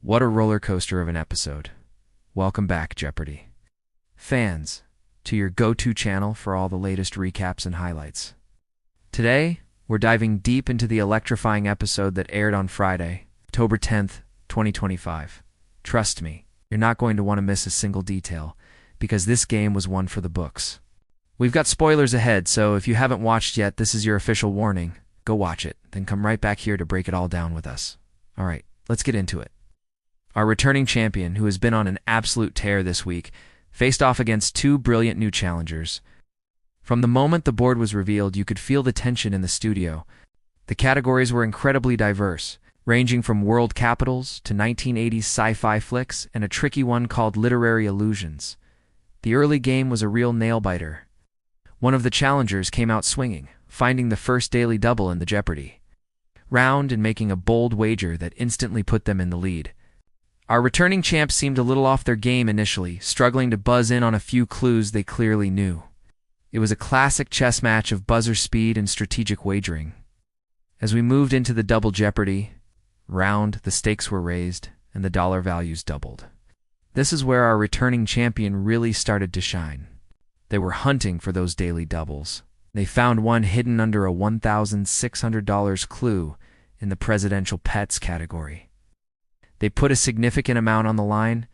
What a roller coaster of an episode. Welcome back, Jeopardy! Fans, to your go-to channel for all the latest recaps and highlights. Today, we're diving deep into the electrifying episode that aired on Friday, October 10th, 2025. Trust me, you're not going to want to miss a single detail, because this game was one for the books. We've got spoilers ahead, so if you haven't watched yet, this is your official warning. Go watch it, then come right back here to break it all down with us. All right, let's get into it. Our returning champion, who has been on an absolute tear this week, faced off against two brilliant new challengers. From the moment the board was revealed, you could feel the tension in the studio. The categories were incredibly diverse, ranging from world capitals to 1980s sci-fi flicks and a tricky one called literary illusions. The early game was a real nail-biter. One of the challengers came out swinging, finding the first daily double in the Jeopardy round and making a bold wager that instantly put them in the lead. Our returning champs seemed a little off their game initially, struggling to buzz in on a few clues they clearly knew. It was a classic chess match of buzzer speed and strategic wagering. As we moved into the double Jeopardy round, the stakes were raised and the dollar values doubled. This is where our returning champion really started to shine. They were hunting for those daily doubles. They found one hidden under a $1,600 clue in the presidential pets category. They put a significant amount on the line,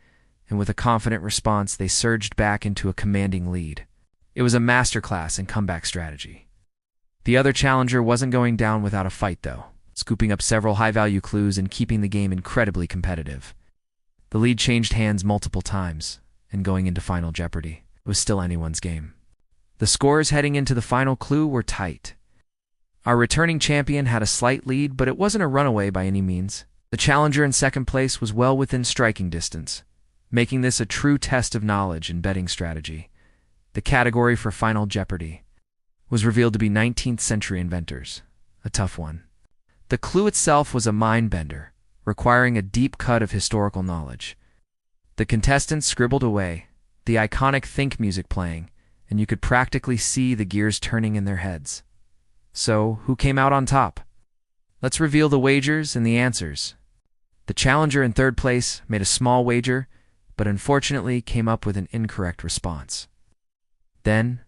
and with a confident response, they surged back into a commanding lead. It was a masterclass in comeback strategy. The other challenger wasn't going down without a fight, though, scooping up several high-value clues and keeping the game incredibly competitive. The lead changed hands multiple times, and going into Final Jeopardy, it was still anyone's game. The scores heading into the final clue were tight. Our returning champion had a slight lead, but it wasn't a runaway by any means. The challenger in second place was well within striking distance, making this a true test of knowledge and betting strategy. The category for Final Jeopardy was revealed to be 19th century inventors, a tough one. The clue itself was a mind-bender, requiring a deep cut of historical knowledge. The contestants scribbled away, the iconic Think music playing, and you could practically see the gears turning in their heads. So, who came out on top? Let's reveal the wagers and the answers. The challenger in third place made a small wager, but unfortunately came up with an incorrect response. Then,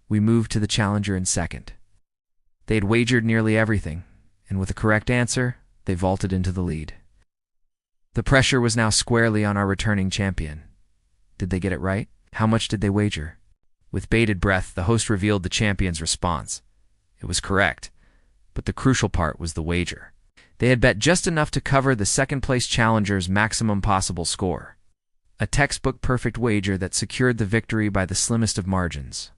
we moved to the challenger in second. They had wagered nearly everything, and with a correct answer, they vaulted into the lead. The pressure was now squarely on our returning champion. Did they get it right? How much did they wager? With bated breath, the host revealed the champion's response. It was correct, but the crucial part was the wager. They had bet just enough to cover the second-place challenger's maximum possible score. A textbook perfect wager that secured the victory by the slimmest of margins.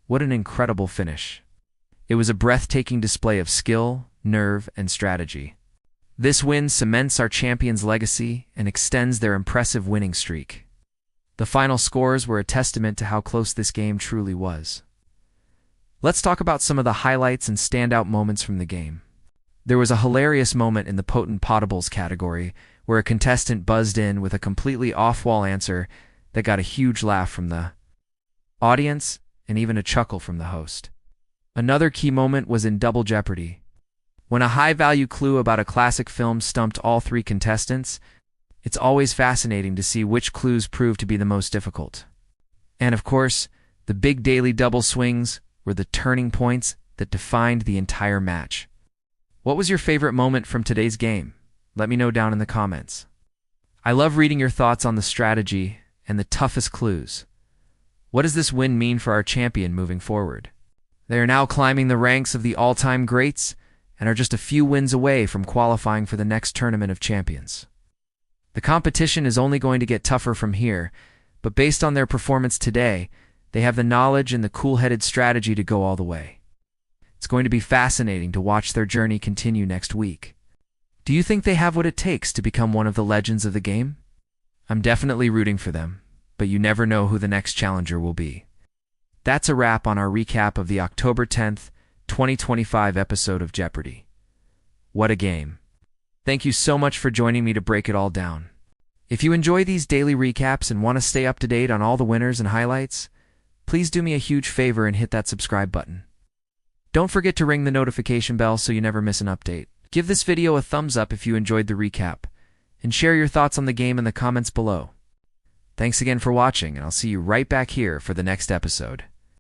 What an incredible finish. It was a breathtaking display of skill, nerve, and strategy. This win cements our champion's legacy and extends their impressive winning streak. The final scores were a testament to how close this game truly was. Let's talk about some of the highlights and standout moments from the game. There was a hilarious moment in the Potent Potables category where a contestant buzzed in with a completely off-wall answer that got a huge laugh from the audience and even a chuckle from the host. Another key moment was in Double Jeopardy, when a high-value clue about a classic film stumped all three contestants. It's always fascinating to see which clues prove to be the most difficult. And of course, the big daily double swings were the turning points that defined the entire match. What was your favorite moment from today's game? Let me know down in the comments. I love reading your thoughts on the strategy and the toughest clues. What does this win mean for our champion moving forward? They are now climbing the ranks of the all-time greats and are just a few wins away from qualifying for the next Tournament of Champions. The competition is only going to get tougher from here, but based on their performance today, they have the knowledge and the cool-headed strategy to go all the way. It's going to be fascinating to watch their journey continue next week. Do you think they have what it takes to become one of the legends of the game? I'm definitely rooting for them, but you never know who the next challenger will be. That's a wrap on our recap of the October 10th, 2025 episode of Jeopardy! What a game. Thank you so much for joining me to break it all down. If you enjoy these daily recaps and want to stay up to date on all the winners and highlights, please do me a huge favor and hit that subscribe button. Don't forget to ring the notification bell so you never miss an update. Give this video a thumbs up if you enjoyed the recap. and share your thoughts on the game in the comments below. Thanks again for watching, and I'll see you right back here for the next episode.